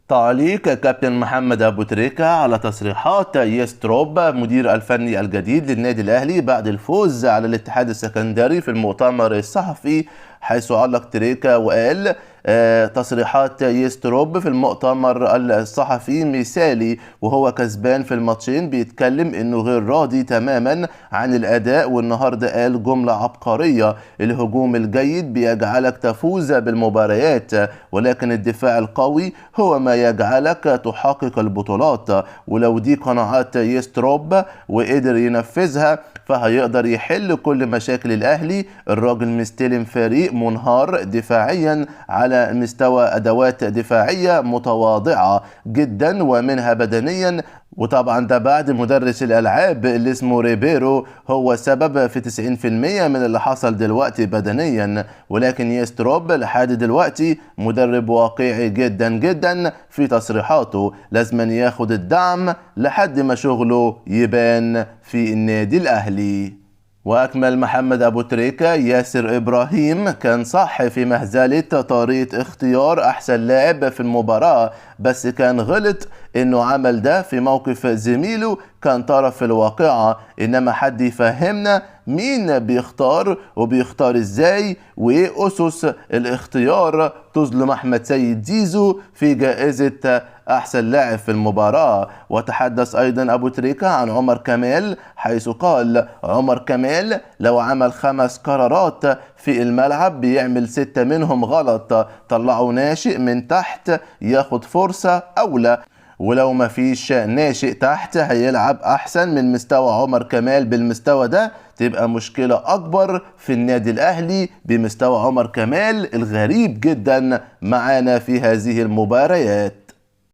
تعليق كابتن محمد أبو تريكة على تصريحات يستروب مدير الفني الجديد للنادي الأهلي بعد الفوز على الاتحاد السكندري في المؤتمر الصحفي، حيث علق تريكة وقال تصريحات يستروب في المؤتمر الصحفي مثالي، وهو كسبان في الماتشين بيتكلم انه غير راضي تماما عن الاداء، والنهارده قال جملة عبقرية: الهجوم الجيد بيجعلك تفوز بالمباريات، ولكن الدفاع القوي هو ما يجعلك تحقق البطولات. ولو دي قناعات يستروب وقدر ينفذها فهيقدر يحل كل مشاكل الأهلي. الراجل مستلم فريق منهار دفاعيا على مستوى أدوات دفاعية متواضعة جدا ومنها بدنيا، وطبعا ده بعد مدرس الألعاب اللي اسمه ريبيرو هو سبب في 90% من اللي حصل دلوقتي بدنيا. ولكن يستروب لحد دلوقتي مدرب واقعي جدا جدا في تصريحاته، لازم ياخد الدعم لحد ما شغله يبان في النادي الأهلي. وأكمل محمد أبو تريكة: ياسر إبراهيم كان صح في مهزلة طريقة اختيار أحسن لاعب في المباراة، بس كان غلط إنه عمل ده في موقف زميله كان طرف في الواقعة. إنما حد يفهمنا مين بيختار وبيختار إزاي وإيه أسس الاختيار تظلم أحمد سيد زيزو في جائزة أحسن لاعب في المباراة. وتحدث أيضا أبو تريكة عن عمر كمال، حيث قال: عمر كمال لو عمل 5 قرارات في الملعب بيعمل 6 منهم غلط، طلعوا ناشئ من تحت ياخد فرصة أولى، ولو ما فيش ناشئ تحت هيلعب أحسن من مستوى عمر كمال بالمستوى ده، تبقى مشكلة أكبر في النادي الأهلي بمستوى عمر كمال الغريب جدا معانا في هذه المباريات.